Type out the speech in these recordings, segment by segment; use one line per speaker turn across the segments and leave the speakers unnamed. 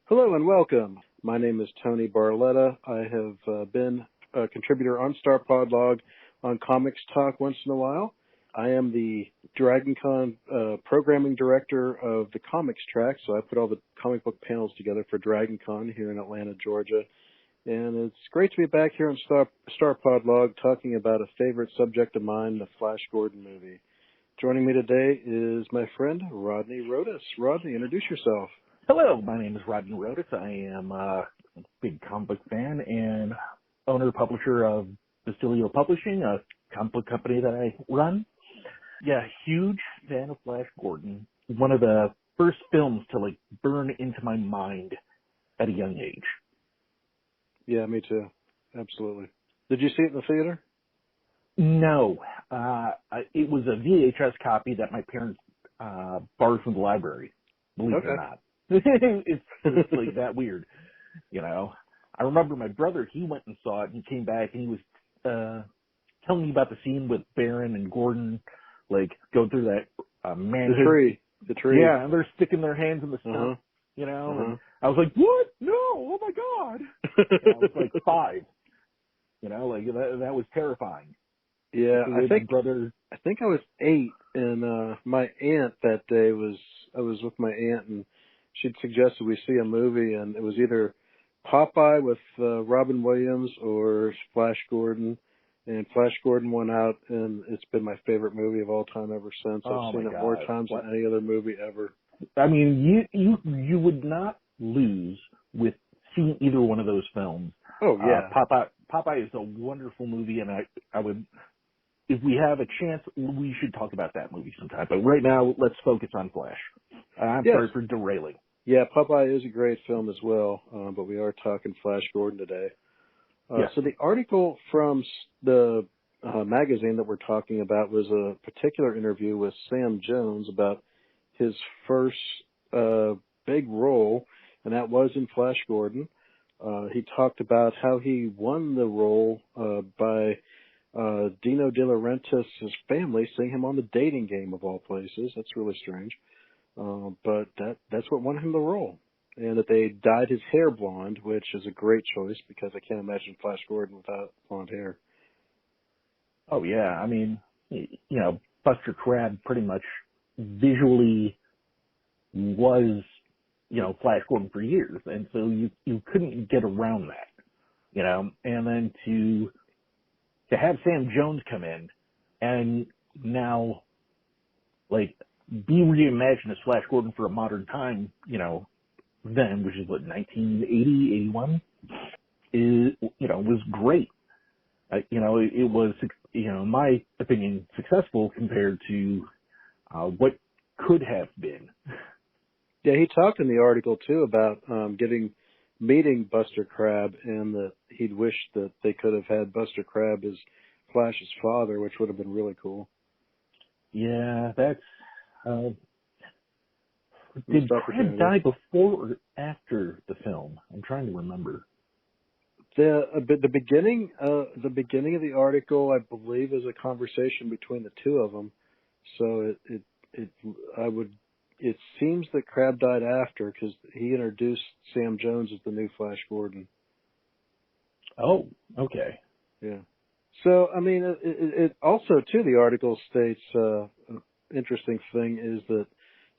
Hello and welcome. My name is Tony Barletta. I have been a contributor on StarPodLog on Comics Talk once in a while. I am the DragonCon programming director of the Comics Track, so I put all the comic book panels together for DragonCon here in Atlanta, Georgia. And it's great to be back here on StarPodLog talking about a favorite subject of mine, the Flash Gordon movie. Joining me today is my friend Rodney Rodis. Rodney, introduce yourself.
Hello, my name is Rodney Rodis. I am a big comic book fan and owner-publisher of Bastilio Publishing, a comic book company that I run. Yeah, huge fan of Flash Gordon. One of the first films to, burn into my mind at a young age.
Yeah, me too. Absolutely. Did you see it in the theater?
No. It was a VHS copy that my parents borrowed from the library, believe it or not. It's like that weird, you know. I remember my brother, he went and saw it and he came back and he was telling me about the scene with Baron and Gordon, going through that manhood.
The tree.
Yeah, and they're sticking their hands in the stump, you know. And I was like, what? No, oh my God. And I was 5, you know, that was terrifying.
Yeah, I think I was 8, and my aunt that day I was with my aunt, and she'd suggested we see a movie, and it was either Popeye with Robin Williams or Flash Gordon, and Flash Gordon won out, and it's been my favorite movie of all time ever since. I've seen it more times than any other movie ever.
I mean, you would not lose with seeing either one of those films.
Oh yeah,
Popeye is a wonderful movie, and I would. If we have a chance, we should talk about that movie sometime. But right now, let's focus on Flash. I'm sorry for derailing.
Yeah, Popeye is a great film as well, but we are talking Flash Gordon today.
Yes.
So the article from the magazine that we're talking about was a particular interview with Sam Jones about his first big role, and that was in Flash Gordon. He talked about how he won the role by Dino De Laurentiis' family seeing him on the Dating Game of all places. That's really strange. But that's what won him the role. And that they dyed his hair blonde, which is a great choice because I can't imagine Flash Gordon without blonde hair.
Oh, yeah. I mean, you know, Buster Crabbe pretty much visually was, you know, Flash Gordon for years. And so you couldn't get around that, you know. And then to have Sam Jones come in and now, be reimagined as Flash Gordon for a modern time, you know, then, which is 1980, 81, was great. You know, it was, you know, in my opinion, successful compared to what could have been.
Yeah, he talked in the article too about meeting Buster Crabbe, and that he'd wished that they could have had Buster Crabbe as Flash's father, which would have been really cool.
Yeah, that's. Did Crabbe die before or after the film? I'm trying to remember.
The beginning of the article, I believe, is a conversation between the two of them. So it seems that Crabbe died after because he introduced Sam Jones as the new Flash Gordon.
Oh, okay.
Yeah. So I mean, it also too, the article states an interesting thing is that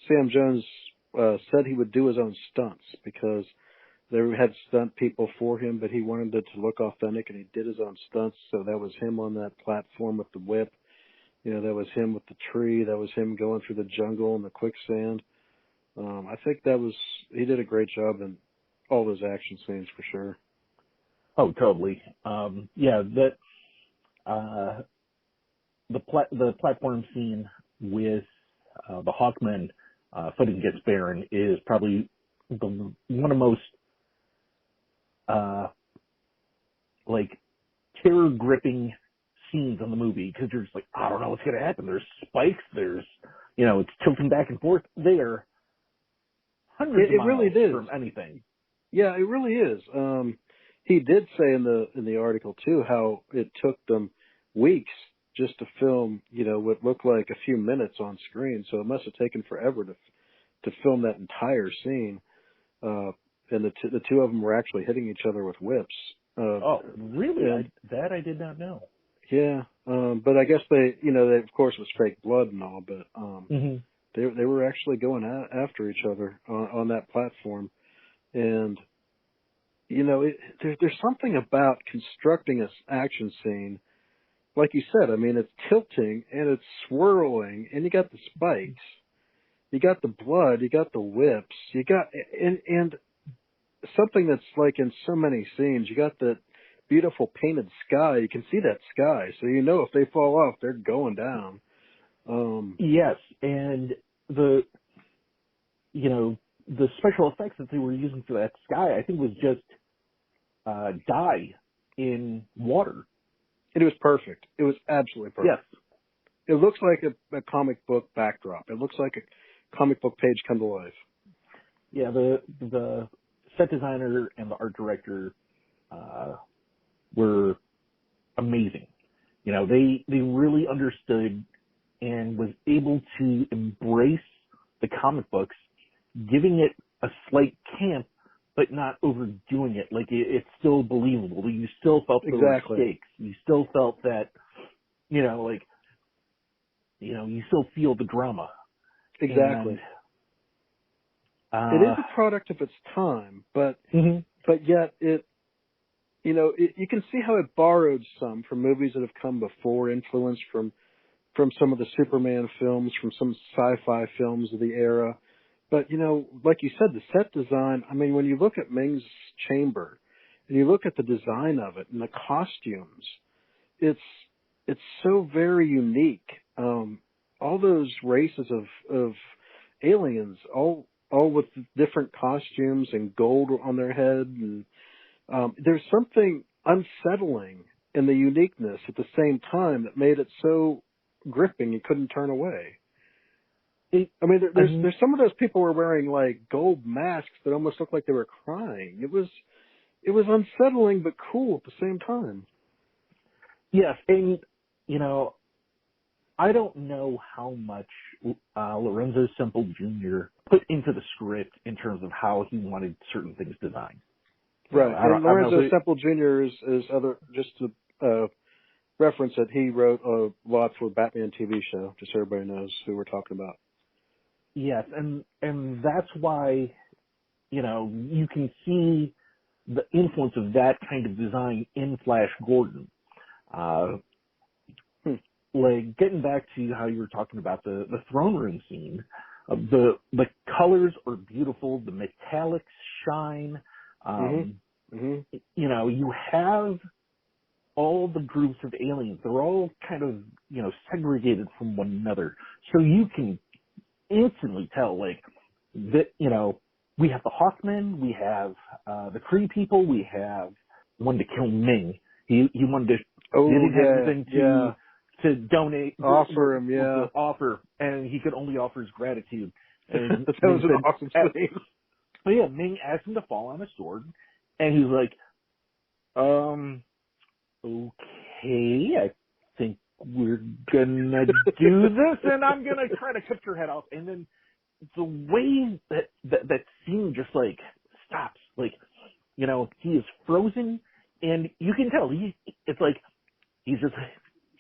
Sam Jones said he would do his own stunts because they had stunt people for him, but he wanted it to look authentic, and he did his own stunts. So that was him on that platform with the whip. You know, that was him with the tree. That was him going through the jungle and the quicksand. I think he did a great job in all those action scenes for sure.
Oh, totally. Yeah, the platform scene with the Hawkmen fighting against Baron is probably one of the most terror-gripping scenes in the movie, because you're just like, I don't know what's going to happen. There's spikes. There's, you know, it's tilting back and forth. There, hundreds of miles
really is.
From anything.
Yeah, it really is. He did say in the article too how it took them weeks just to film, you know, what looked like a few minutes on screen. So it must have taken forever to film that entire scene. and the two of them were actually hitting each other with whips.
Oh, really?
And,
I did not know.
yeah, but I guess they of course it was fake blood and all, but they were actually going after each other on that platform, and there's something about constructing an action scene, like you said. I mean, it's tilting and it's swirling, and you got the spikes, you got the blood, you got the whips, you got and something that's like in so many scenes, you got that beautiful painted sky. You can see that sky, so if they fall off, they're going down.
Yes, and the special effects that they were using for that sky, I think, was just dye in water.
It was perfect. It was absolutely perfect.
Yes.
It looks like a comic book backdrop. It looks like a comic book page come to life.
Yeah, the set designer and the art director were amazing. They really understood and was able to embrace the comic books, giving it a slight camp, but not overdoing it. Like, it's still believable. You still felt there were stakes. You still felt that, you still feel the drama.
Exactly.
And,
it is a product of its time, but yet it, you can see how it borrowed some from movies that have come before, influenced from some of the Superman films, from some sci-fi films of the era. But, like you said, the set design, I mean, when you look at Ming's chamber and you look at the design of it and the costumes, it's so very unique. All those races of aliens, all with different costumes and gold on their head. And there's something unsettling in the uniqueness at the same time that made it so gripping you couldn't turn away. There's some of those people were wearing like gold masks that almost looked like they were crying. It was unsettling but cool at the same time.
Yes, and I don't know how much Lorenzo Semple Jr. put into the script in terms of how he wanted certain things designed.
Right, and Lorenzo Semple Jr. is other, just to reference that he wrote a lot for Batman TV show, just so everybody knows who we're talking about.
Yes, and that's why, you can see the influence of that kind of design in Flash Gordon. Like, getting back to how you were talking about the throne room scene, the colors are beautiful, the metallics shine. You have all the groups of aliens. They're all kind of, segregated from one another. So you can instantly tell, like, that, we have the Hawkmen, we have the Kree people, we have one to kill Ming. He wanted to, didn't have anything to donate.
Offer him,
to offer, and he could only offer his gratitude. And
that was an awesome scene.
But yeah, Ming asked him to fall on a sword, and he was like, okay, I think we're gonna do this, and I'm gonna try to cut your head off. And then the way that scene just like stops, like, he is frozen, and you can tell it's like he's just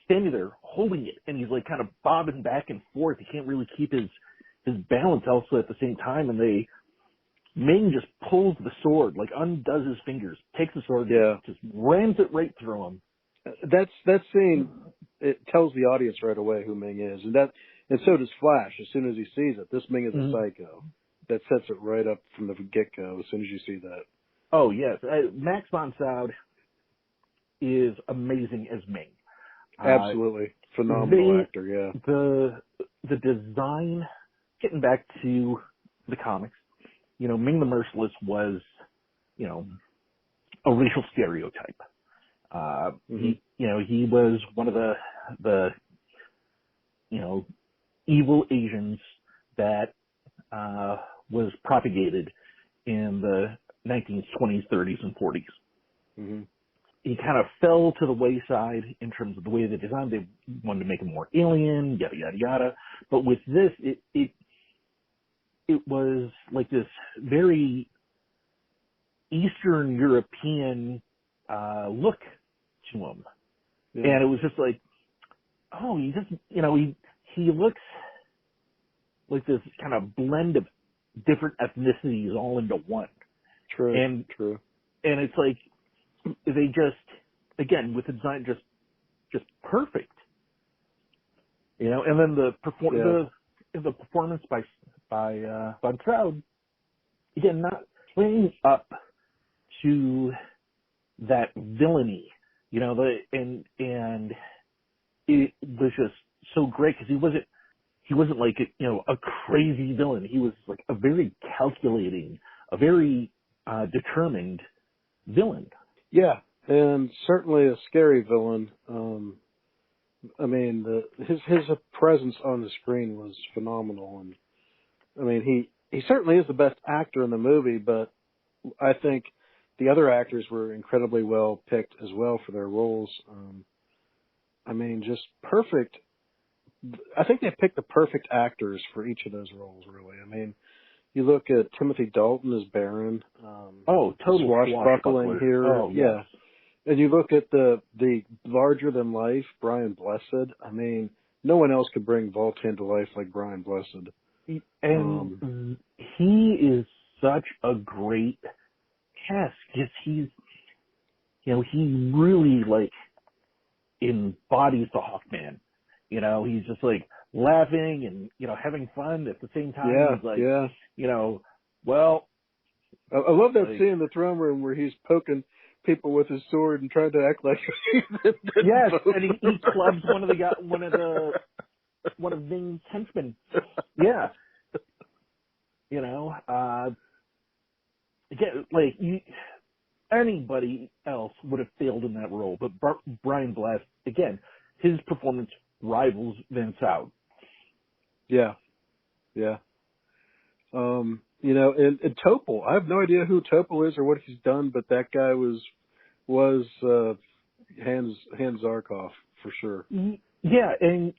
standing there holding it, and he's like kind of bobbing back and forth. He can't really keep his balance also at the same time, and Ming just pulls the sword, like undoes his fingers, takes the sword, just rams it right through him.
That scene, it tells the audience right away who Ming is, and so does Flash. As soon as he sees it, this Ming is a psycho. That sets it right up from the get-go. As soon as you see that.
Oh yes, Max von Sydow is amazing as Ming.
Absolutely phenomenal actor. Yeah.
The design. Getting back to the comics, Ming the Merciless was, a racial stereotype. He was one of the evil Asians that was propagated in the 1920s, 30s, and 40s.
Mm-hmm.
He kind of fell to the wayside in terms of the way they designed. They wanted to make him more alien, yada yada yada. But with this, it was like this very Eastern European look to him.
Yeah.
And it was just like, oh, he looks like this kind of blend of different ethnicities all into one.
True.
And
True.
and it's like they just, again, with the design just perfect. And then the performance by Von Traub, again, not playing up to that villainy, and it was just so great because he wasn't like a crazy villain. He was like a very calculating, a very determined villain.
Yeah, and certainly a scary villain. I mean, his presence on the screen was phenomenal, and I mean, he certainly is the best actor in the movie, but I think the other actors were incredibly well picked as well for their roles. I mean, just perfect. I think they picked the perfect actors for each of those roles, really. I mean, you look at Timothy Dalton as Baron.
Total
swashbuckling here.
Oh, yes.
Yeah. And you look at the larger than life Brian Blessed. I mean, no one else could bring Vulcan to life like Brian Blessed.
And he is such a great cast because he really like embodies the Hawkman. He's just like laughing and having fun at the same time.
Yeah,
He's like,
yeah.
Well,
I love that scene in the throne room where he's poking people with his sword and trying to act like
yes, and he clubs one of Ving's henchmen. Yeah, again, like anybody else would have failed in that role, but Brian Blast, again, his performance rivals Van Soud.
Yeah, yeah. And Topol, I have no idea who Topol is or what he's done, but that guy was Hans Zarkov for sure.
Yeah, and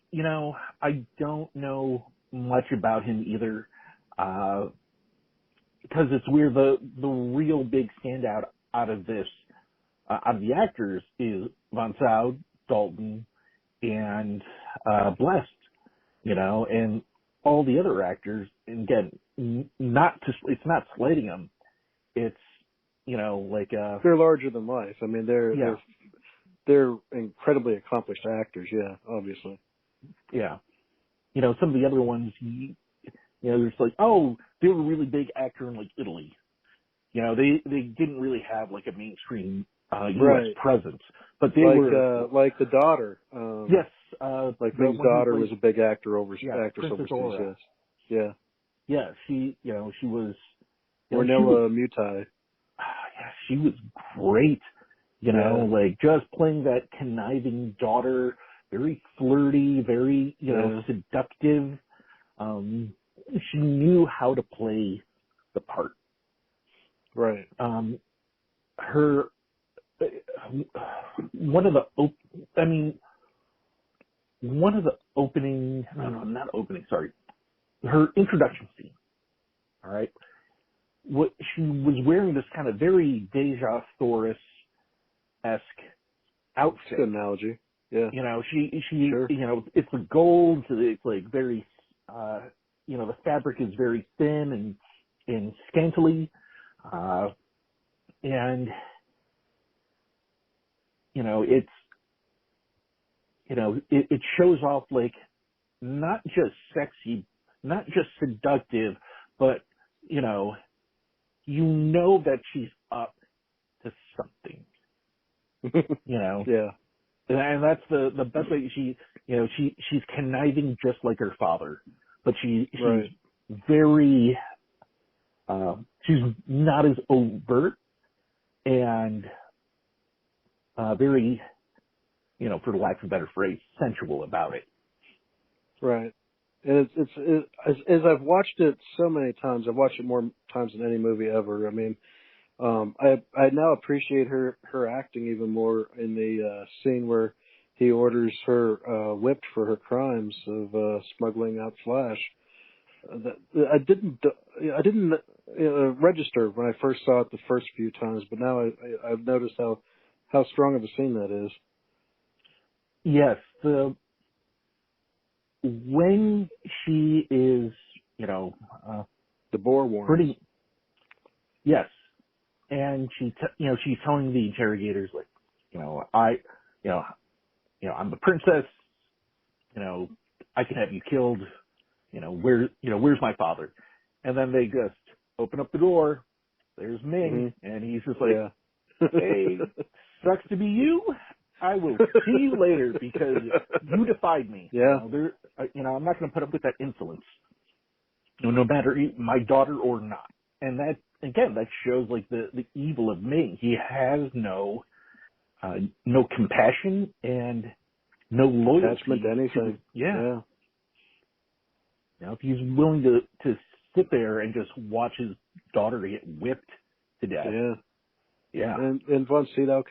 I don't know much about him either, because it's weird. The real big standout out of this, out of the actors, is Von Soud, Dalton, and Blessed. And all the other actors, and again, it's not slating them. It's
they're larger than life. I mean, they're incredibly accomplished actors. Yeah, obviously.
Yeah. Some of the other ones, there's like, oh, they were a really big actor in like Italy. They didn't really have like a mainstream U.S. presence, but they were
like the daughter.
Yes.
Like Ming's daughter was a big actor actress
Princess
overseas.
Aura.
Yes. Yeah.
Yeah. She was.
Ornella Mutai.
Yeah, she was great. Like just playing that conniving daughter, very flirty, very seductive. She knew how to play the part.
Right.
Her one of the opening, not opening, sorry, her introduction scene. All right. What she was wearing, this kind of very Deja Thoris-esque outfit.
That's a good analogy. Yeah.
She
sure.
it's a gold, so it's like very, the fabric is very thin and scantily, and it shows off like not just sexy, not just seductive, but that she's up to something.
Yeah.
And that's the best way. She's conniving just like her father, but she's very she's not as overt and very, for lack of a better phrase, sensual about it.
Right. And it's as I've watched it so many times, I've watched it more times than any movie ever. I mean, I now appreciate her acting even more in the scene where he orders her whipped for her crimes of smuggling out Flash. I didn't register when I first saw it the first few times, but now I've noticed how strong of a scene that is.
Yes, when she is,
The boar warnings.
pretty, yes, and she's telling the interrogators, like, you know, I'm the princess, I can have you killed, where's my father? And then they just open up the door, there's Ming, and he's just like,
Yeah.
hey, sucks to be you. I will see you later because you defied me.
Yeah.
I'm not going to put up with that insolence, no matter my daughter or not. And that, again, that shows like the evil of Ming. He has no compassion and no loyalty.
Attachment to anything. Yeah.
If he's willing to sit there and just watch his daughter get whipped to death.
Yeah.
Yeah.
And Von Sydow,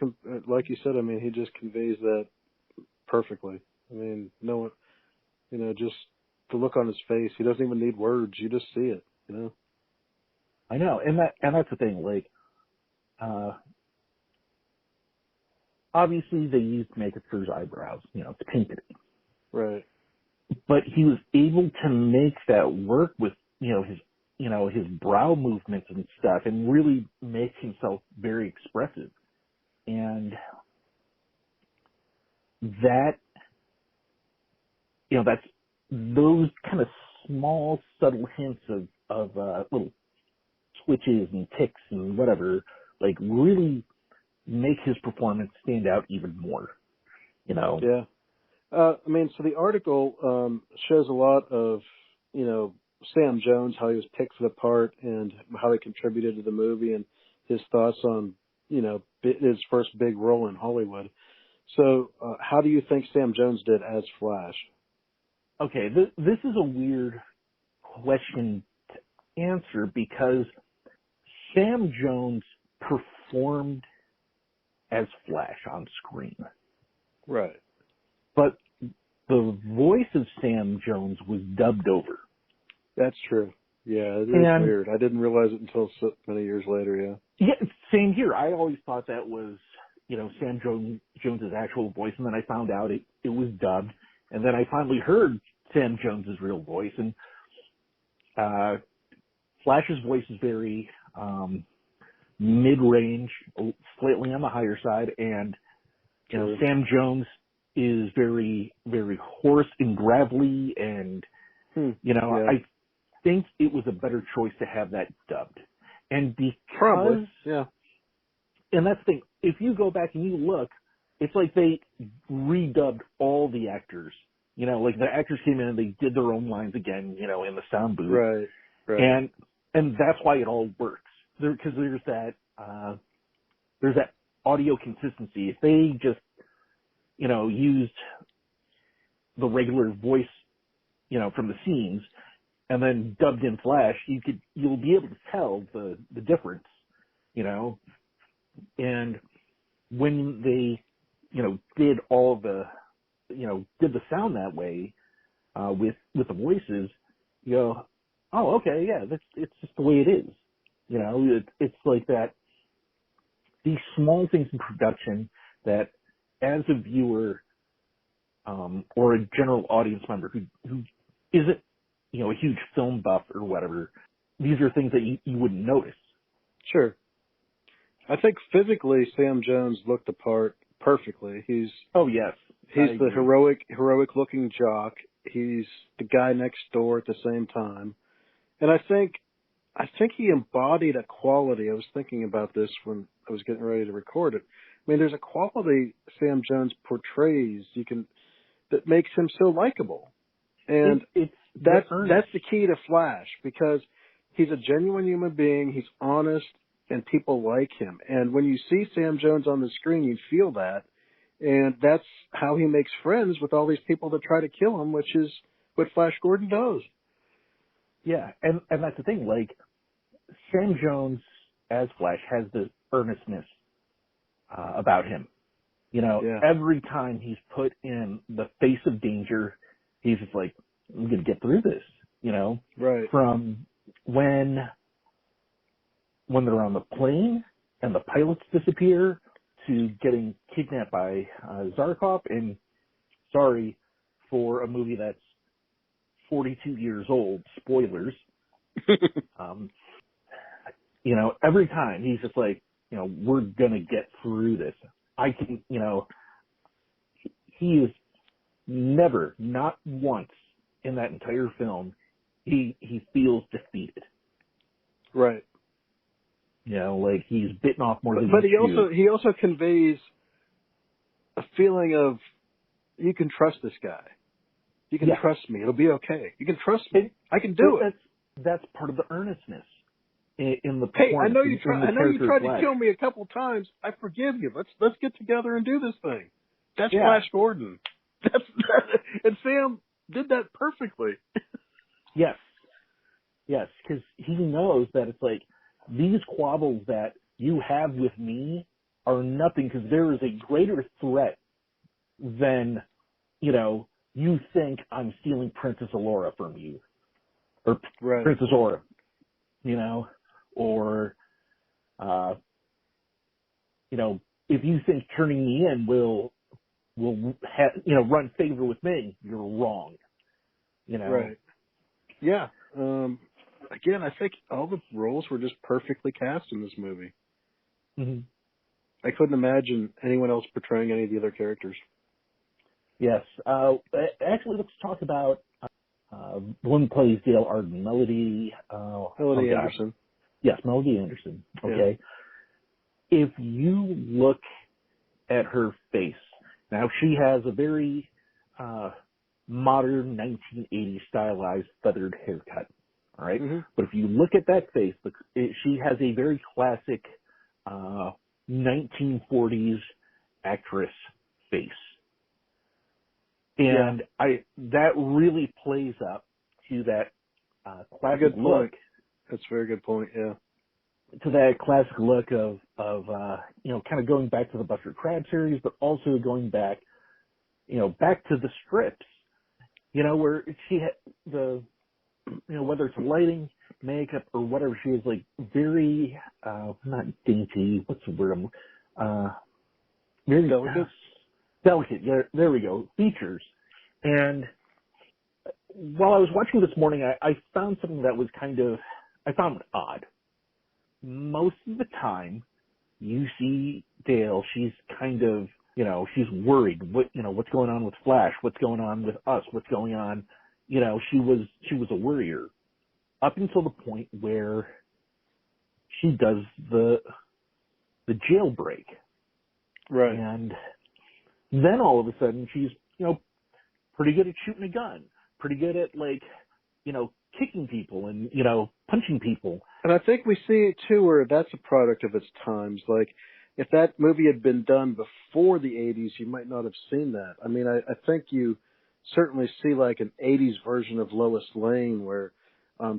like you said, I mean, he just conveys that perfectly. I mean, no one, just the look on his face. He doesn't even need words. You just see it,
I know. And that's the thing. Like, obviously they used makeup for his eyebrows, to paint it.
Right.
But he was able to make that work with, his brow movements and stuff and really make himself very expressive. And that, that's those kind of small, subtle hints of little twitches and ticks and whatever, like really make his performance stand out even more,
Yeah. I mean, so the article shows a lot of, Sam Jones, how he was picked for the part and how he contributed to the movie and his thoughts on, his first big role in Hollywood. So how do you think Sam Jones did as Flash?
Okay, this is a weird question to answer because Sam Jones performed as Flash on screen.
Right.
But the voice of Sam Jones was dubbed over.
That's true. Yeah, it is weird. I didn't realize it until so many years later, yeah.
Yeah, same here. I always thought that was, Sam Jones's actual voice, and then I found out it was dubbed, and then I finally heard Sam Jones's real voice, and Flash's voice is very mid-range, slightly on the higher side, and Sam Jones is very, very hoarse and gravelly, and I think it was a better choice to have that dubbed. And because,
probably, yeah.
And that's the thing, if you go back and you look, it's like they redubbed all the actors. Like the actors came in and they did their own lines again, in the sound booth.
Right.
And that's why it all works. Because there's that audio consistency. If they just, used the regular voice, from the scenes and then dubbed in Flash, you'll be able to tell the difference, and when they, did all the, did the sound that way, with the voices, you go, oh, okay, yeah, it's just the way it is. It's like that, these small things in production that as a viewer, or a general audience member who isn't, a huge film buff or whatever, these are things that you wouldn't notice.
Sure. I think physically Sam Jones looked the part perfectly. He's the heroic looking jock. He's the guy next door at the same time. And I think he embodied a quality. I was thinking about this when I was getting ready to record it. I mean, there's a quality Sam Jones portrays that makes him so likable. And that's the key to Flash, because he's a genuine human being. He's honest, and people like him. And when you see Sam Jones on the screen, you feel that. And that's how he makes friends with all these people that try to kill him, which is what Flash Gordon does.
Yeah, and that's the thing. Like, Sam Jones as Flash has this earnestness about him. Every time he's put in the face of danger, he's just like, I'm going to get through this. you know,
Right.
from when they're on the plane and the pilots disappear to getting kidnapped by Zarkov. And sorry for a movie that's 42 years old, spoilers. You know, every time he's just like, you know, we're going to get through this. I can, you know, he is never, not once in that entire film, he feels defeated.
Right.
You know, like he's bitten off more than
But
he
he also conveys a feeling of, you can trust this guy. You can trust me. It'll be okay. You can trust me. I can do it.
That's part of the earnestness in the
Hey,
performance.
I know you tried to kill me a couple times. I forgive you. Let's get together and do this thing. That's Flash Gordon. And Sam did that perfectly.
Yes, because he knows that it's like, these quabbles that you have with me are nothing, because there is a greater threat than, you know, you think I'm stealing Princess Allura from you, or
Right.
Princess Aura, you know, or, you know, if you think turning me in will run favor with me, you're wrong, you know.
Right. Yeah. Again, I think all the roles were just perfectly cast in this movie.
Mm-hmm.
I couldn't imagine anyone else portraying any of the other characters.
Yes. Actually, let's talk about the one who plays Dale Arden, Melody.
Melody Anderson.
Yes, Melody Anderson. Okay. Yeah. If you look at her face, now she has a very modern 1980s stylized feathered haircut. All right. Mm-hmm. But if you look at that face, she has a very classic 1940s actress face. And that really plays up to that classic look.
That's a very good point, yeah.
To that classic look of you know, kind of going back to the Buster Crabbe series, but also going back, you know, back to the strips, you know, where she had you know, whether it's lighting, makeup, or whatever, she is like very, not dainty, what's the word? Very delicate. Delicate, there we go, features. And while I was watching this morning, I found something that was I found it odd. Most of the time, you see Dale, she's kind of, you know, she's worried. What's going on with Flash? What's going on with us? What's going on? You know, she was a worrier up until the point where she does the jailbreak.
Right.
And then all of a sudden she's, you know, pretty good at shooting a gun, pretty good at, like, you know, kicking people and, you know, punching people.
And I think we see it too where that's a product of its times. Like, if that movie had been done before the 80s, you might not have seen that. I mean, I think you certainly see like an 80s version of Lois Lane where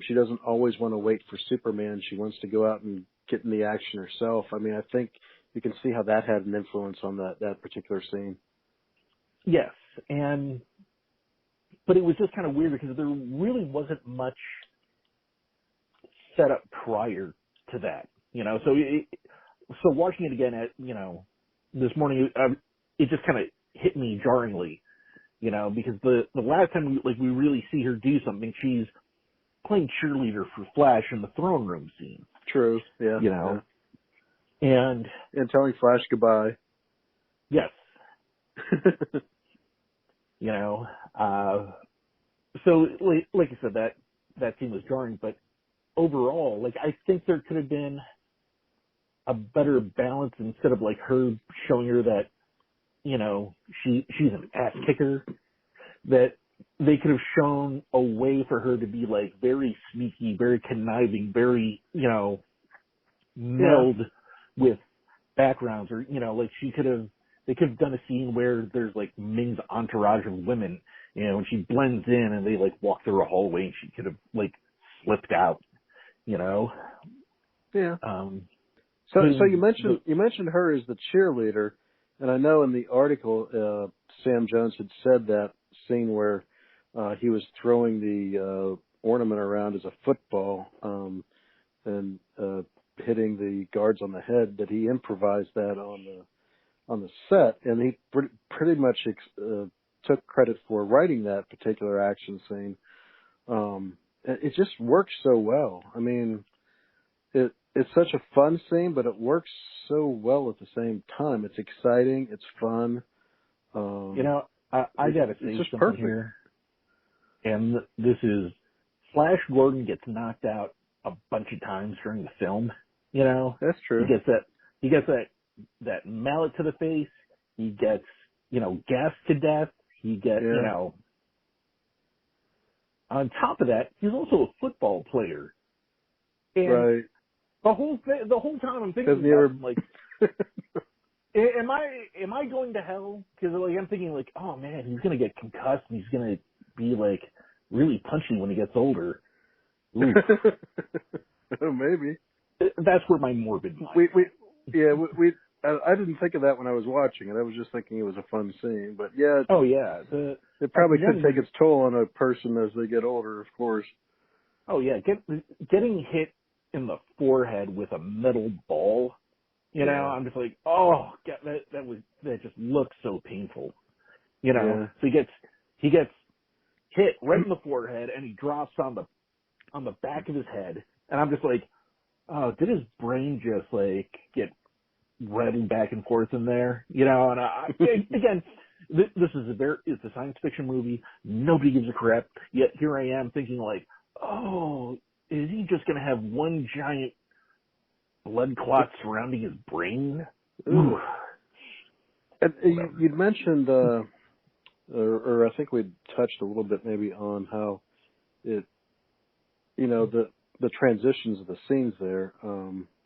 she doesn't always want to wait for Superman. She wants to go out and get in the action herself. I mean, I think you can see how that had an influence on that particular scene.
Yes, but it was just kind of weird because there really wasn't much set up prior to that, you know. So watching it again you know, this morning, it just kind of hit me jarringly, you know, because the last time we really see her do something, she's playing cheerleader for Flash in the throne room scene.
True. Yeah.
You know, yeah.
and telling Flash goodbye.
Yes. You know, so like I said, that scene was jarring, but overall, like, I think there could have been a better balance instead of like her showing her that, you know, she's an ass kicker, that they could have shown a way for her to be like very sneaky, very conniving, very, you know, meld with backgrounds, or, you know, like they could have done a scene where there's like Ming's entourage of women, you know, and she blends in and they like walk through a hallway and she could have like slipped out, you know.
Yeah. So you mentioned her as the cheerleader, and I know in the article Sam Jones had said that scene where he was throwing the ornament around is a football, and hitting the guards on the head. That he improvised that on the set, and he pretty much took credit for writing that particular action scene. It just works so well. I mean, it's such a fun scene, but it works so well at the same time. It's exciting. It's fun.
I got to say something
perfect
here, and this is Flash Gordon gets knocked out a bunch of times during the film.
That's true.
He gets that mallet to the face. He gets gassed to death. He gets On top of that, he's also a football player. And
right.
the whole time I'm thinking about, like, am I going to hell? Because I'm thinking like, oh man, he's gonna get concussed and he's gonna be like really punchy when he gets older. Ooh.
Maybe.
That's where my morbid mind.
I didn't think of that when I was watching it. I was just thinking it was a fun scene. But yeah.
Oh yeah.
It probably could take its toll on a person as they get older, of course.
Oh yeah, getting hit in the forehead with a metal ball. I'm just like, oh, that just looks so painful. So he gets hit right in the forehead and he drops on the back of his head, and I'm just like, oh, did his brain just like get rattled back and forth in there? And again, this is it's a science fiction movie. Nobody gives a crap. Yet here I am thinking like, oh, is he just gonna have one giant blood clot surrounding his brain? Ooh.
And you'd mentioned, or I think we touched a little bit maybe on how it, the transitions of the scenes there,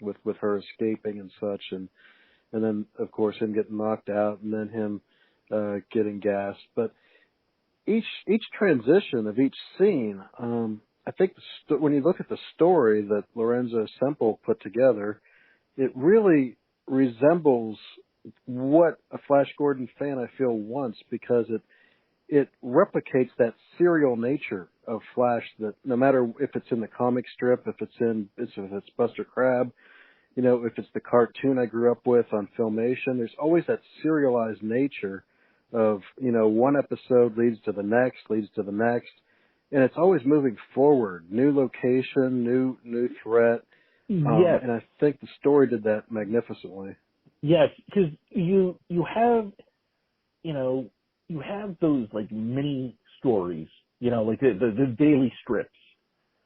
with her escaping and such, and then of course him getting knocked out, and then him getting gassed. But each transition of each scene, I think when you look at the story that Lorenzo Semple put together, it really resembles what a Flash Gordon fan I feel wants, because it replicates that serial nature of Flash, that no matter if it's in the comic strip, if it's Buster Crabbe, if it's the cartoon I grew up with on Filmation, there's always that serialized nature of, one episode leads to the next, and it's always moving forward, new location, new threat.
Yes.
And I think the story did that magnificently.
Yes, because you have those like mini stories, like the daily strips.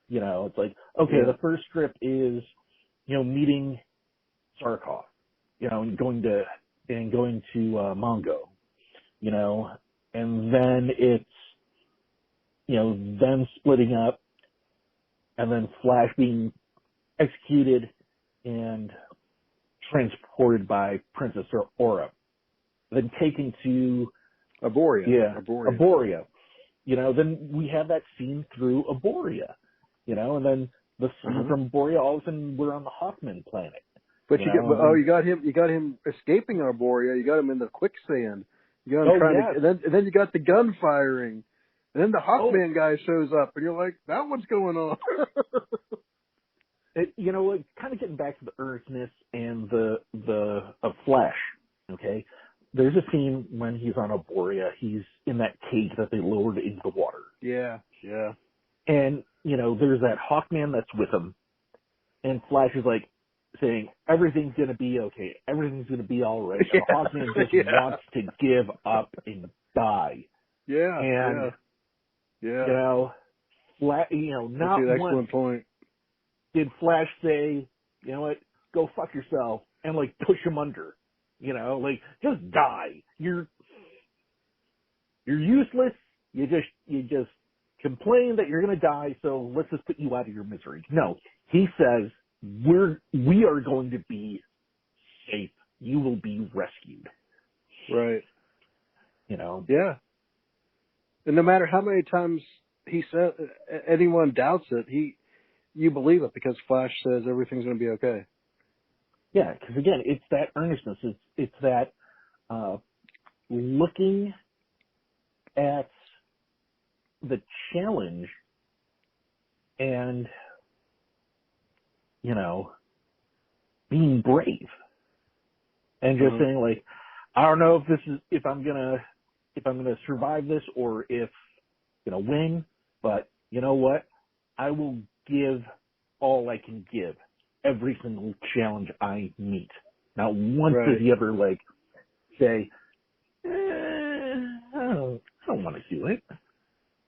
It's like, okay, the first strip is meeting Sarkov, and going to Mongo, and then it's them splitting up, and then Flash being executed and transported by Princess Aura, then taken to
Aboria.
Yeah, Aboria. Then we have that scene through Aboria, and then the scene from Aboria, all of a sudden we're on the Hawkman planet.
But you got him escaping Arboria. You got him in the quicksand. You got him and then you got the gun firing, and then the Hawkman guy shows up, and you're like, now what's going on?
Kind of getting back to the earnestness and of Flash. Okay, there's a scene when he's on Aboria. He's in that cage that they lowered into the water.
Yeah.
And there's that Hawkman that's with him, and Flash is like saying, everything's going to be okay. Everything's going to be all right. And Hawkman just wants to give up and die.
Yeah.
And, not
an excellent point.
Did Flash say, you know what, go fuck yourself, and like push him under, like just die. You're useless. You just complain that you're going to die. So let's just put you out of your misery. No, he says, we are going to be safe. You will be rescued.
Right. Yeah. And no matter how many times he said anyone doubts it, you believe it, because Flash says everything's going to be okay.
Yeah, because again, it's that earnestness. It's that looking at the challenge and, being brave and just saying like, I don't know if I'm going to survive this or if, win, but you know what? I will give all I can give every single challenge I meet. Not once does he ever like say, I don't want to do it.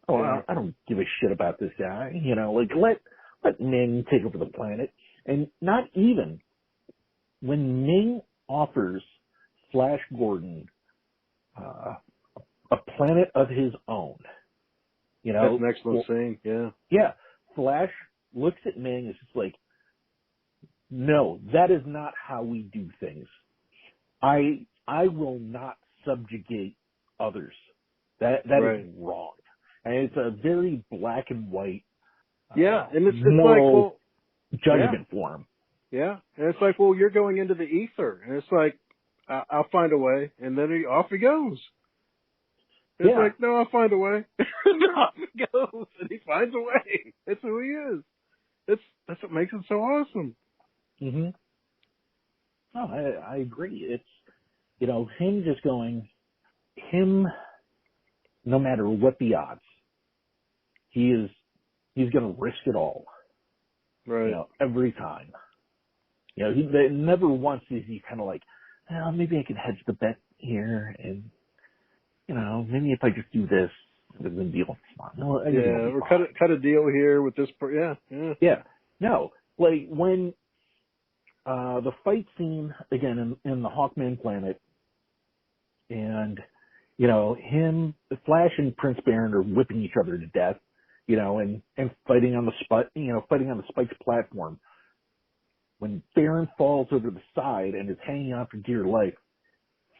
Oh, I don't give a shit about this guy. Like let Ming take over the planet. And not even when Ming offers Flash Gordon a planet of his own.
That's an excellent scene. Yeah.
Yeah. Flash looks at Ming and is just like, no, that is not how we do things. I will not subjugate others. That is wrong. And it's a very black and white
and it's
moral
like,
judgment for him.
Yeah. And it's like, well, you're going into the ether. And it's like, I'll find a way. And then off he goes. It's like, no, I'll find a way. And off he goes. And he finds a way. That's who he is. That's what makes it so awesome.
Mm-hmm. No, I agree. It's, him just going, no matter what the odds, he's going to risk it all.
Right.
Every time. He never once is he kind of like, well, maybe I can hedge the bet here and, maybe if I just do this, the deal. No,
or cut a deal here with this.
Yeah. No, like when the fight scene again in the Hawkman planet, and him, Flash and Prince Baron are whipping each other to death, and fighting on the Spike's platform. When Baron falls over the side and is hanging on for dear life,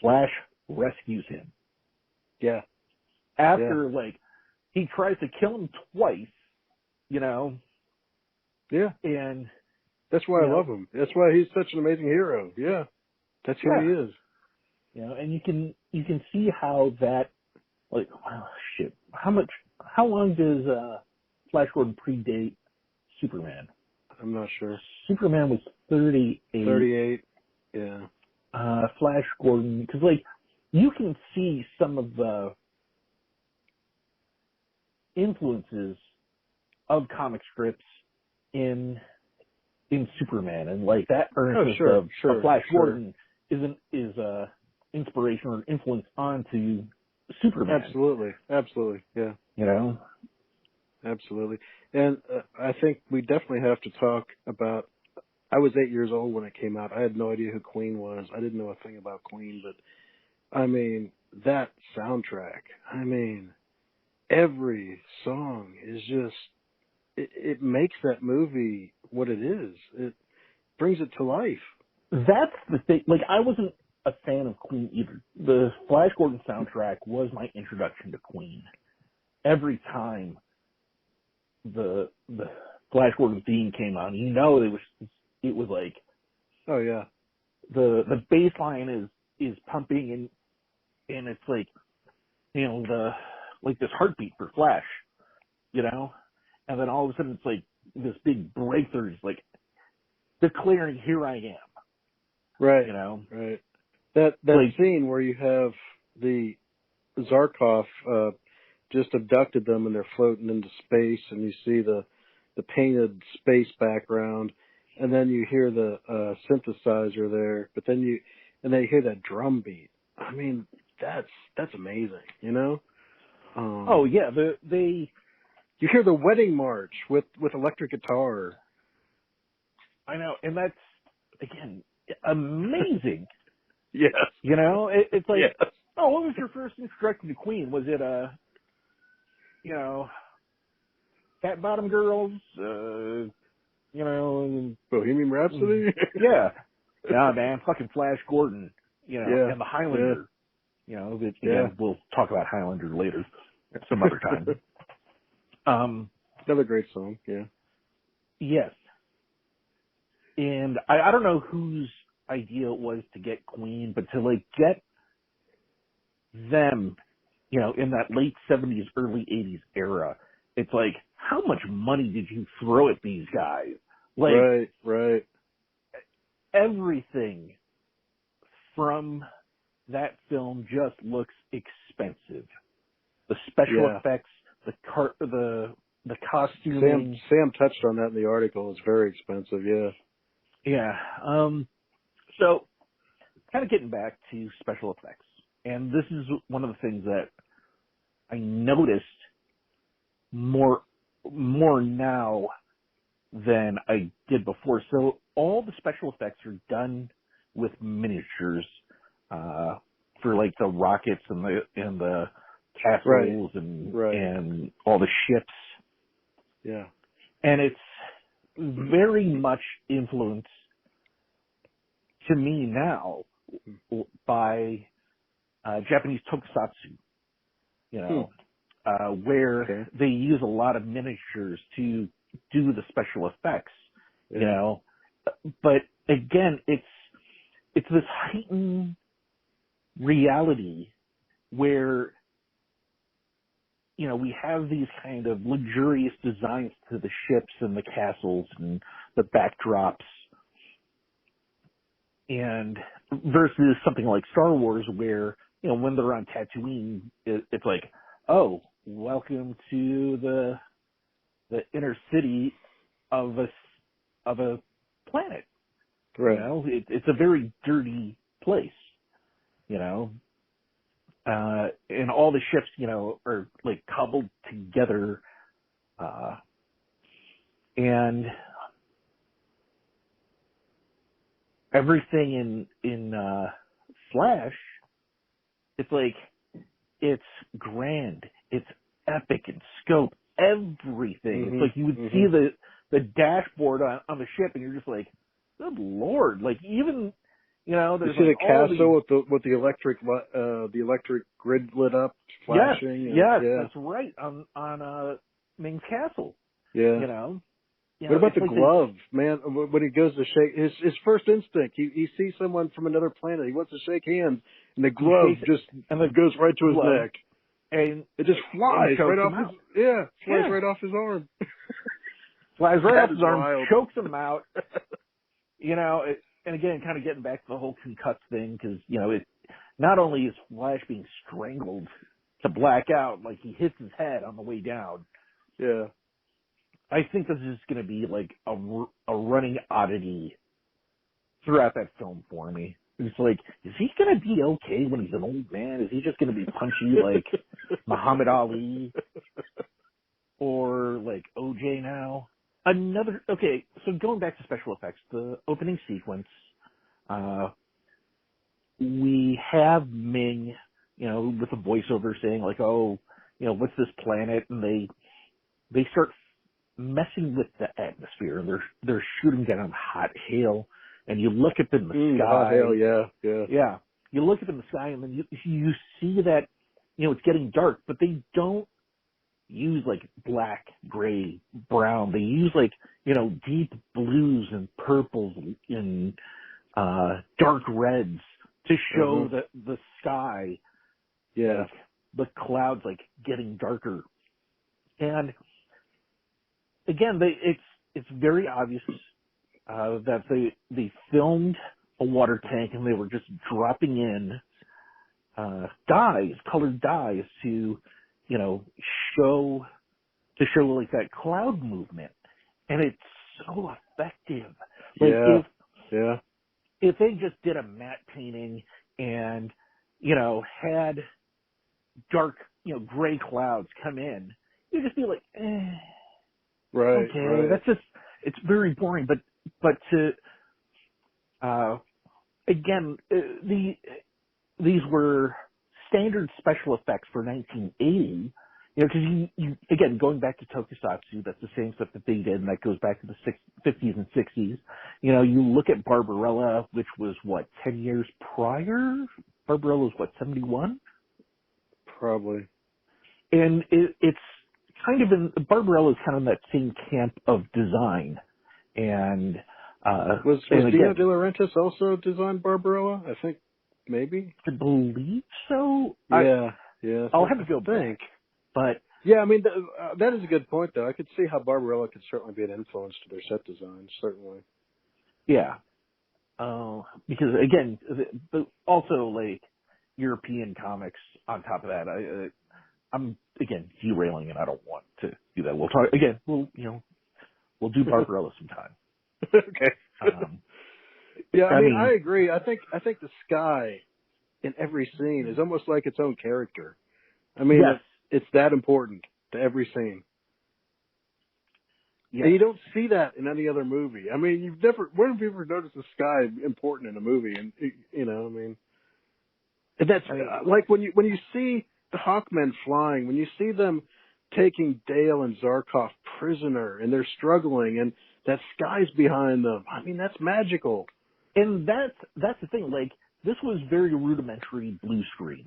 Flash rescues him.
Yeah.
After he tries to kill him twice,
Yeah.
And
that's why I love him. That's why he's such an amazing hero. Yeah. That's who he is.
And you can see how that, wow, shit. How long does Flash Gordon predate Superman?
I'm not sure.
Superman was 38.
38. Yeah.
Flash Gordon, because you can see some of the influences of comic strips in Superman, and that earnest of Flash Gordon is inspiration or influence onto Superman.
Absolutely, yeah. Absolutely. And I think we definitely have to talk about, I was 8 years old when it came out. I had no idea who Queen was. I didn't know a thing about Queen, but that soundtrack, every song is just, it makes that movie what it is. It brings it to life.
That's the thing. I wasn't a fan of Queen either. The Flash Gordon soundtrack was my introduction to Queen. Every time the Flash Gordon theme came on, it was like,
oh yeah,
the bass line is pumping and it's like, this heartbeat for Flash, and then all of a sudden it's like this big breakthrough, it's like declaring, here I am.
Right. Right. That scene where you have the Zarkov just abducted them and they're floating into space, and you see the painted space background, and then you hear the synthesizer there, but then they hear that drum beat. That's amazing,
oh yeah,
you hear the wedding march with electric guitar.
I know, and that's again amazing.
Yes.
It's like,
yes.
Oh, what was your first introduction to Queen? Was it Fat Bottom Girls?
Bohemian Rhapsody?
Yeah. Yeah, man, fucking Flash Gordon, and the Highlander. We'll talk about Highlander later at some other time.
Another great song, yeah.
Yes. And I don't know whose idea it was to get Queen, but to get them, in that late 70s, early 80s era, it's like, how much money did you throw at these guys? Like,
right.
Everything from that film just looks expensive. The special effects, the costuming.
Sam touched on that in the article. It's very expensive. Yeah.
Yeah. So, kind of getting back to special effects, and this is one of the things that I noticed more now than I did before. So all the special effects are done with miniatures for like the rockets and the castles and all the ships.
Yeah.
And it's very much influenced to me now by Japanese tokusatsu, where they use a lot of miniatures to do the special effects, but again, it's this heightened reality where, we have these kind of luxurious designs to the ships and the castles and the backdrops, and versus something like Star Wars where, when they're on Tatooine, it's like, oh, welcome to the inner city of a planet.
Right.
It's a very dirty place, and all the ships, are like cobbled together, and everything in Flash, it's like, it's grand, it's epic in scope, everything. It's like you would see the dashboard on the ship, and you're just like, good Lord! Like, even there's
you see
like
the castle with the electric grid lit up, flashing.
Yes, that's right, on Ming's castle.
Yeah. What about the glove, man? When he goes to shake, his first instinct, he sees someone from another planet. He wants to shake hands, and the glove goes right to his neck,
and
it just flies right off right off his arm.
Flies right off his arm, chokes him out. And again, kind of getting back to the whole concussed thing, because it not only is Flash being strangled to black out, like he hits his head on the way down.
Yeah.
I think this is going to be like a running oddity throughout that film for me. It's like, is he going to be okay when he's an old man? Is he just going to be punchy like Muhammad Ali or like OJ now? So going back to special effects, the opening sequence, we have Ming, with a voiceover saying like, oh, what's this planet? And they start messing with the atmosphere, and they're shooting down hot hail, and you look up in the sky.
Hot hail, yeah.
Yeah. You look up in the sky, and then you see that, it's getting dark, but they don't use like black, gray, brown. They use like, deep blues and purples and dark reds to show the sky.
Yeah.
Like, the clouds like getting darker. And again, it's very obvious that they filmed a water tank, and they were just dropping in colored dyes to show like that cloud movement, and it's so effective. Like if they just did a matte painting and had dark gray clouds come in, you'd just be like,
right,
okay,
right.
that's just, it's very boring. But to again, these were standard special effects for 1980. Because you again, going back to Tokusatsu, that's the same stuff that they did, and that goes back to the 50s and 60s. You look at Barbarella, which was 10 years prior. Barbarella was 71?
Probably.
And it's kind of Barbarella is kind of in that same camp of design. And
was Dino De Laurentiis also designed Barbarella? I think maybe.
I believe so.
Yeah.
I'll have to go back. But
Yeah, I mean, that is a good point, though. I could see how Barbarella could certainly be an influence to their set design, certainly.
Yeah. Because again, also like European comics on top of that, I'm again derailing and I don't want to do that. We'll talk again. We'll do Barbarella sometime.
Okay. Yeah, I
I
mean, I
mean,
agree. I think the sky in every scene is almost like its own character. I mean,
yes,
it's that important to every scene.
yes.
And you don't see that in any other movie. I mean, when have you ever noticed the sky important in a movie? And, I mean, and that's like when you see the Hawkmen flying, when you see them taking Dale and Zarkov prisoner and they're struggling and that sky's behind them. I mean, that's magical.
And that's the thing. Like, this was very rudimentary blue screen,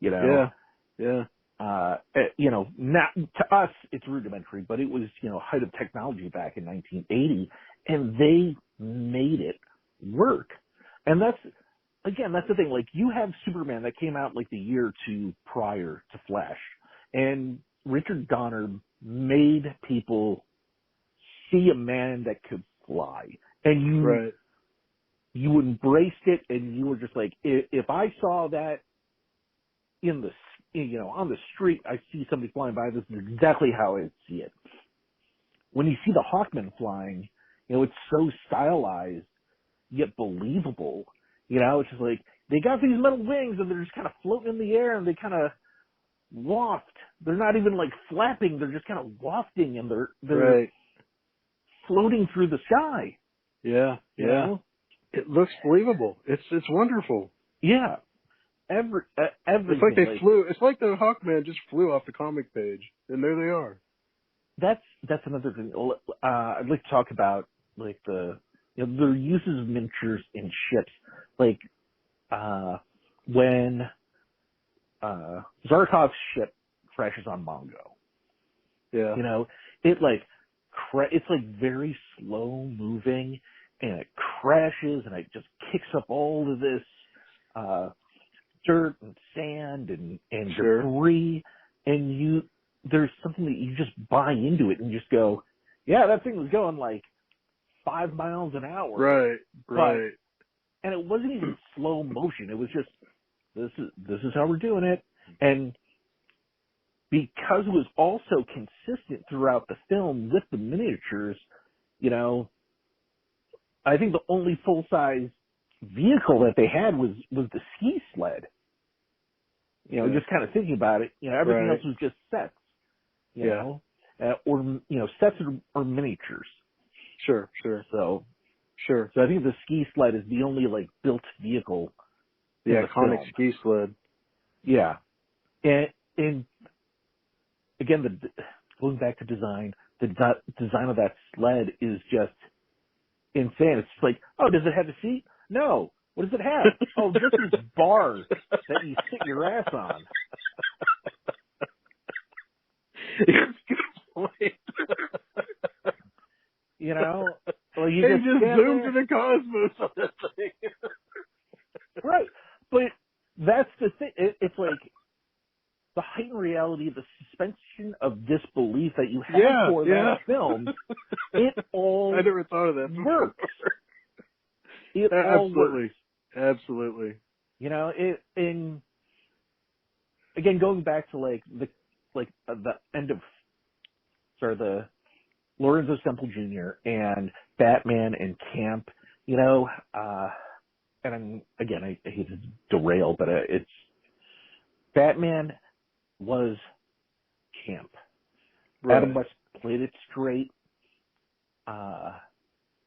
Yeah. Yeah.
Not to us, it's rudimentary, but it was, height of technology back in 1980, and they made it work. And that's the thing. Like, you have Superman that came out like the year or two prior to Flash, and Richard Donner made people see a man that could fly, and you embraced it, and you were just like, if I saw that on the street, I see somebody flying by, this is exactly how I see it. When you see the Hawkmen flying, it's so stylized, yet believable. It's just like, they got these metal wings and they're just kind of floating in the air and they kind of waft. They're not even like flapping, they're just kind of wafting and they're floating through the sky.
Yeah, yeah. It looks believable. It's wonderful.
Yeah. Everything.
It's like they flew. It's like the Hawkman just flew off the comic page, and there they are.
That's another thing. I'd like to talk about like the uses of miniatures in ships, like when Zarkov's ship crashes on Mongo.
Yeah.
It it's like very slow moving, and it crashes, and it just kicks up all of this dirt and sand and debris, and there's something that you just buy into it and just go, yeah, that thing was going like 5 miles an hour.
Right.
And it wasn't even slow motion. It was just, this is how we're doing it. And because it was also consistent throughout the film with the miniatures, I think the only full-size vehicle that they had was the ski sled. Just kind of thinking about it, everything else was just sets, or sets or miniatures.
Sure.
So I think the ski sled is the only like built vehicle.
The iconic ski sled.
Yeah, and again, going back to design, the design of that sled is just insane. It's like, oh, does it have a seat? No. What does it have? Oh, just these bars that you sit your ass on.
It's a good point.
Well, you
just zoomed to the cosmos on that thing.
Right. But that's the thing. It's like the heightened reality, the suspension of disbelief that you have for that film. It all
I never thought of that
works. It all works.
Absolutely.
And again, going back to the end of the Lorenzo Semple Jr. and Batman and Camp, and I hate to derail, but it's Batman was camp. Right. Adam West played it straight.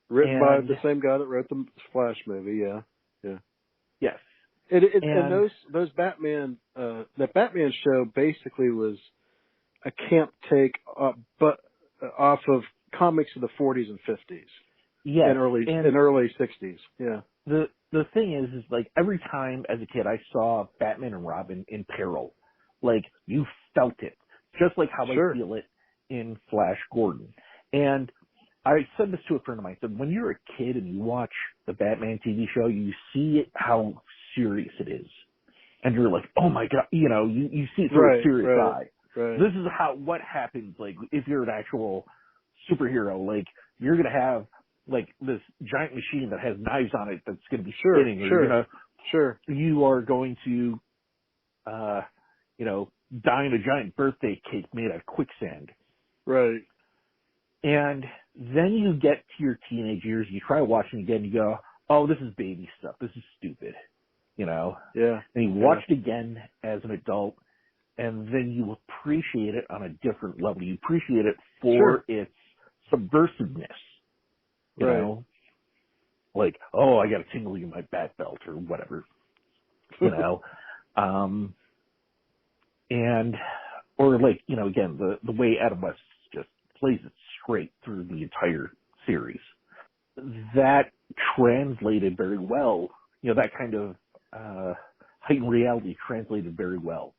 Written by the same guy that wrote the Flash movie, yeah.
Yes.
And those Batman, that Batman show basically was a camp take, but off of comics of the 40s and 50s.
Yes.
And early 60s. Yeah.
The thing is like every time as a kid I saw Batman and Robin in peril, like you felt it, just like how I feel it in Flash Gordon. And I said this to a friend of mine. I said, when you're a kid and you watch the Batman TV show, you see how serious it is. And you're like, oh my God, you see it through a serious eye.
Right.
This is what happens, like, if you're an actual superhero. Like, you're going to have, like, this giant machine that has knives on it that's going to be spinning. Or you are going to, dine a giant birthday cake made out of quicksand.
Right.
And then you get to your teenage years, you try watching it again, you go, oh, this is baby stuff. This is stupid.
Yeah.
And you watch it again as an adult, and then you appreciate it on a different level. You appreciate it for its subversiveness. You know? Like, oh, I got a tingling in my back belt or whatever. Or like, again, the way Adam West just plays it straight through the entire series. That translated very well, that kind of heightened reality translated very well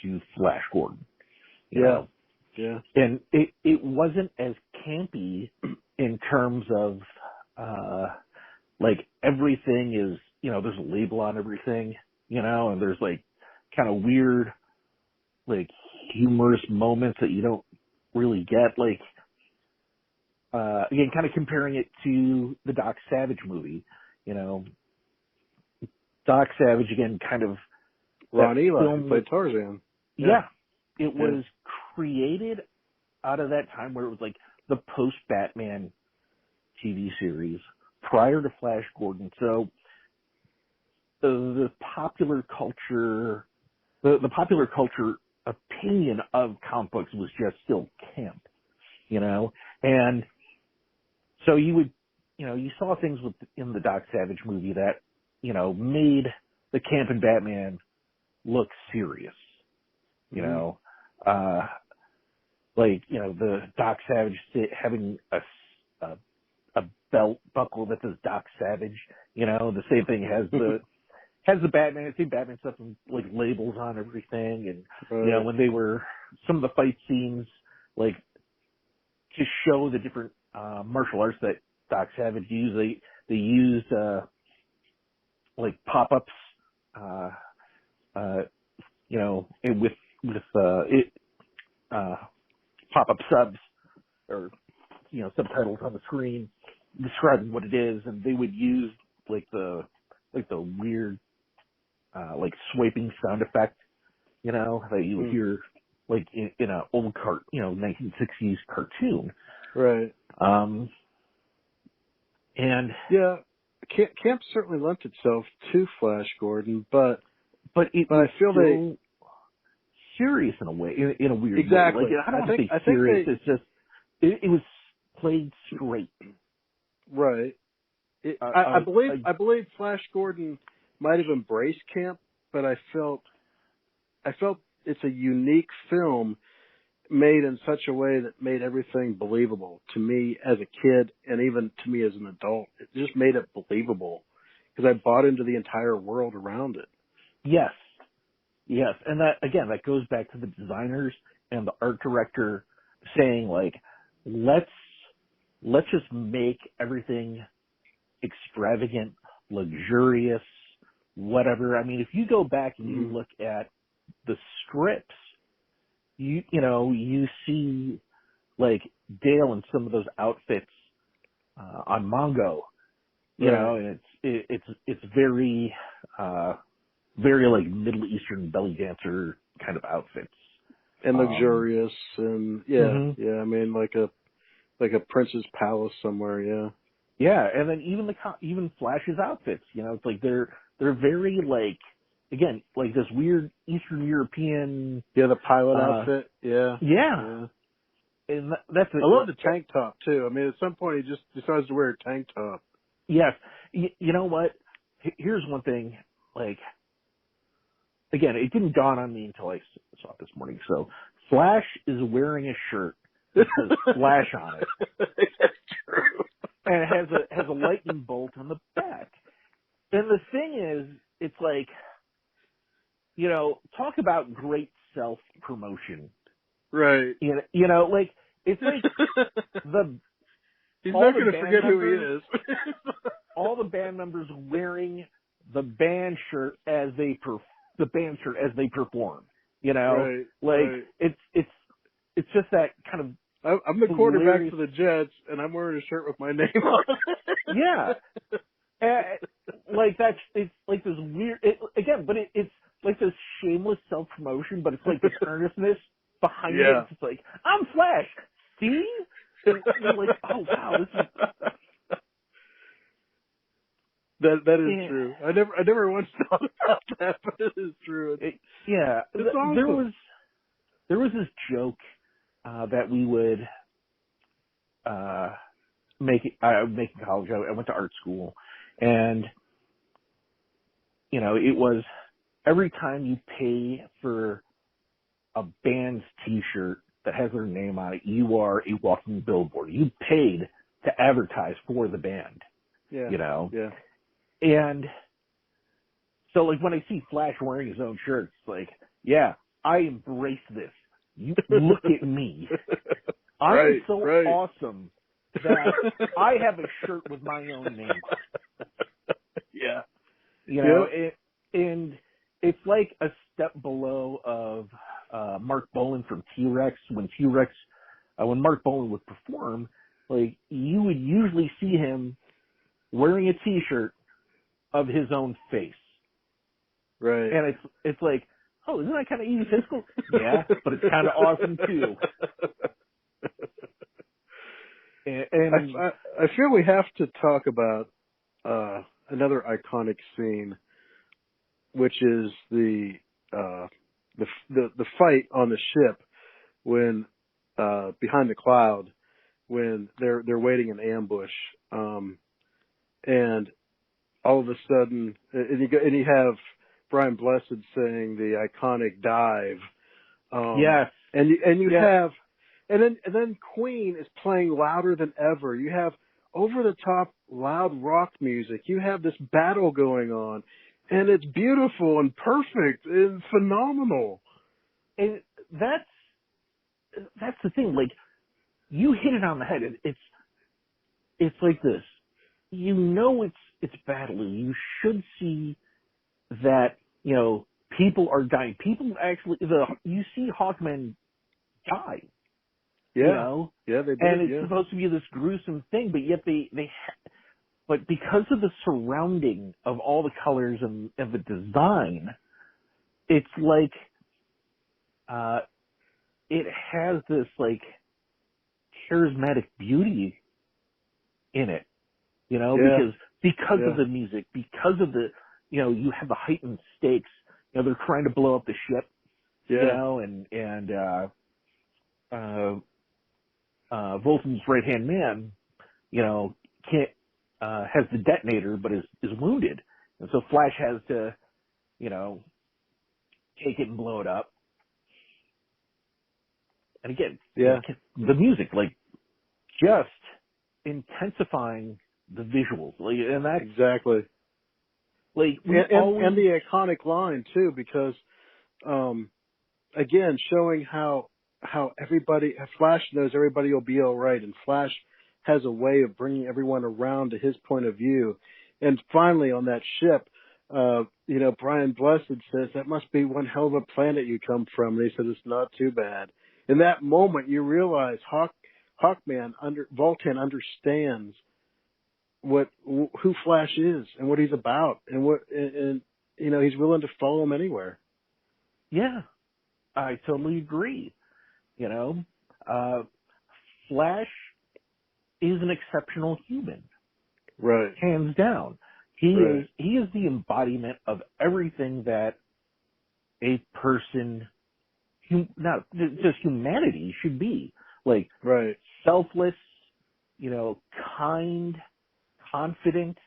to Flash Gordon. You know? And it wasn't as campy in terms of, like, everything is, there's a label on everything, and there's, like, kind of weird, like, humorous moments that you don't really get. Like, again, kind of comparing it to the Doc Savage movie, Doc Savage, again, kind of...
Ron Eli, who played Tarzan.
It was created out of that time where it was like the post-Batman TV series prior to Flash Gordon. So the popular culture, the popular culture opinion of comic books was just still camp, and so you would, you saw things in the Doc Savage movie that, made the camp and Batman look serious, like, the Doc Savage having a belt buckle that says Doc Savage, the same thing has the Batman, same Batman stuff and like labels on everything. And, when they were, some of the fight scenes, like, to show the different, martial arts that Doc Savage used, they used, like pop-ups, pop-up subs or, subtitles on the screen describing what it is. And they would use like the weird, like swiping sound effect, that you would hear like in a old 1960s cartoon.
Right.
And
camp certainly lent itself to Flash Gordon, but
I feel
they
serious in a way, in a weird
way. Like,
I don't think serious. It's just it was played straight.
Right. I believe Flash Gordon might have embraced camp, but I felt it's a unique film made in such a way that made everything believable to me as a kid and even to me as an adult. It just made it believable because I bought into the entire world around it.
Yes. And that, again, that goes back to the designers and the art director saying, like, let's just make everything extravagant, luxurious, whatever. I mean, if you go back and you look at the strips, you see like Dale in some of those outfits on Mongo, and it's very very like Middle Eastern belly dancer kind of outfits
and luxurious and I mean like a prince's palace somewhere.
And then even Flash's outfits, it's like they're very like, again, like this weird Eastern European.
Yeah, the pilot outfit.
Yeah. And that's
I love the tank top too. I mean, at some point he just decides to wear a tank top.
Yes. You know what? Here's one thing. Like, again, it didn't dawn on me until I saw it this morning. So Flash is wearing a shirt that says Flash on it.
That's true.
And it has a lightning bolt on the back. And the thing is, it's like, talk about great self-promotion.
Right.
Like, it's like
he's not going to forget who he is.
all the band members wearing the band shirt as they perform. You know,
Right.
like
Right.
it's just that kind of
I'm the quarterback
hilarious.
for the Jets, and I'm wearing a shirt with my name on it.
Yeah, like it's like this weird it's like this shameless self promotion, but it's like this earnestness behind it.
Yeah.
It's just like, I'm Flash. See, and you're like, oh wow, this is
that is true. I never once thought about that, but it is true.
yeah.
It's awesome.
There was this joke that we would make in college. I went to art school, and you know, it was every time you pay for a band's T-shirt that has their name on it, you are a walking billboard. You paid to advertise for the band.
Yeah.
You know.
Yeah.
And so, like, when I see Flash wearing his own shirt, it's like, yeah, I embrace this. You look at me. I'm so awesome that I have a shirt with my own name on it.
Yeah.
You know, and it's like a step below of Mark Bolan from T-Rex. When Mark Bolan would perform, like, you would usually see him wearing a T-shirt of his own face.
Right.
And it's like, oh, isn't that kind of egotistical? Yeah, but it's kind of awesome too. And
I feel we have to talk about another iconic scene, which is the fight on the ship when behind the cloud when they're waiting in ambush, and all of a sudden, and you have Brian Blessed saying the iconic dive.
Yes.
And you have, and then Queen is playing louder than ever. You have over the top loud rock music. You have this battle going on, and it's beautiful and perfect and phenomenal.
And that's the thing. Like, you hit it on the head. It's like this. You know, it's battle. You should see that, you know, people are dying. People actually, you see Hawkman die.
Yeah.
You know?
Yeah, they did.
And it's supposed to be this gruesome thing, but yet but because of the surrounding of all the colors and the design, it's like, it has this, like, charismatic beauty in it, you know, because of the music, because of the, you know, you have the heightened stakes. You know, they're trying to blow up the ship, you know, and Volton's right-hand man, you know, has the detonator, but is wounded. And so Flash has to, you know, take it and blow it up. And again, the music, like, just intensifying the visuals. Like, and that's
exactly.
Like,
and the iconic line too, because, again, showing how Flash knows everybody will be all right, and Flash has a way of bringing everyone around to his point of view. And finally, on that ship, you know, Brian Blessed says, "That must be one hell of a planet you come from." And he said, "It's not too bad." In that moment, you realize Voltan understands who Flash is and what he's about, and you know, he's willing to follow him anywhere.
Yeah, I totally agree. You know, Flash is an exceptional human,
right?
Hands down. He is the embodiment of everything that a person, not just humanity, should be. Like, selfless, you know, kind, confident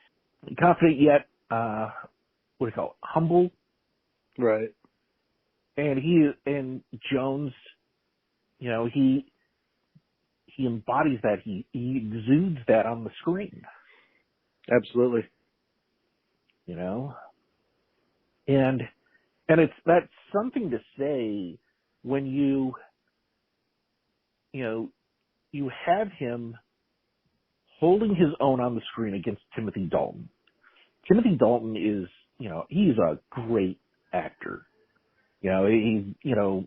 yet, what do you call it, humble.
Right.
And Jones, you know, he embodies that. He exudes that on the screen.
Absolutely.
You know? And that's something to say when you know, you have him holding his own on the screen against Timothy Dalton. Timothy Dalton is, you know, he's a great actor. You know,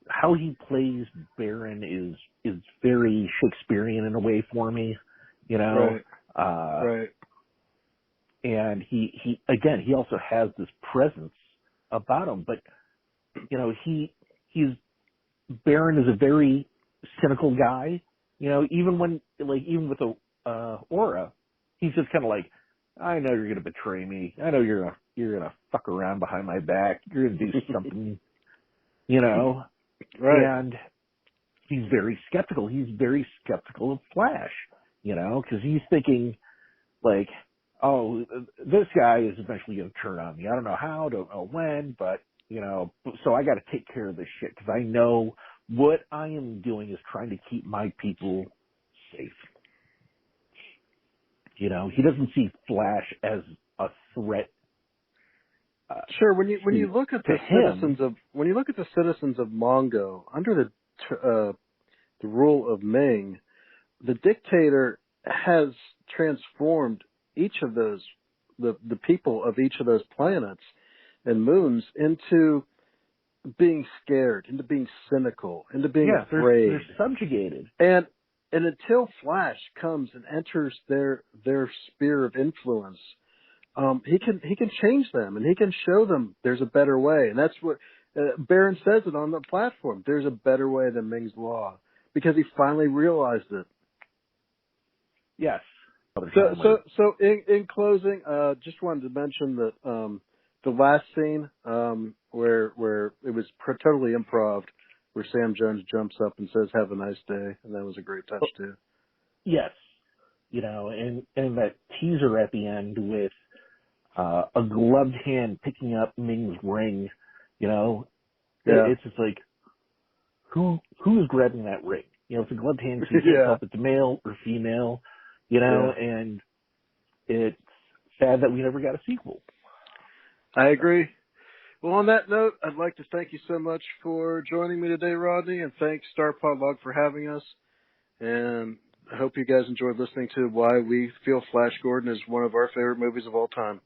how he plays Baron is very Shakespearean in a way for me, you know.
Right. Right.
And he again, he also has this presence about him, but you know, he's Baron is a very cynical guy, you know, even with the aura, he's just kind of like, I know you're going to betray me. I know you're going to fuck around behind my back. You're going to do something, you know.
Right.
And he's very skeptical. He's very skeptical of Flash, you know, because he's thinking like, oh, this guy is eventually going to turn on me. I don't know how, don't know when, but, you know, so I got to take care of this shit because I know what I am doing is trying to keep my people safe. You know, he doesn't see Flash as a threat.
Sure. When you look at the citizens of Mongo under the rule of Ming, the dictator has transformed each of those the people of each of those planets and moons into being scared, into being cynical, into being afraid.
They're subjugated.
And until Flash comes and enters their sphere of influence, he can change them and he can show them there's a better way. And that's what Barron says it on the platform. There's a better way than Ming's law because he finally realized it.
Yes.
So in closing, just wanted to mention that the last scene where it was totally improv, where Sam Jones jumps up and says, "Have a nice day," and that was a great touch too.
Yes, you know, and that teaser at the end with a gloved hand picking up Ming's ring, you know, it's just like who is grabbing that ring? You know, it's a gloved hand, so you can't tell if it's male or female, you know, and it's sad that we never got a sequel.
I agree. Well, on that note, I'd like to thank you so much for joining me today, Rodney, and thanks StarPodLog for having us. And I hope you guys enjoyed listening to why we feel Flash Gordon is one of our favorite movies of all time.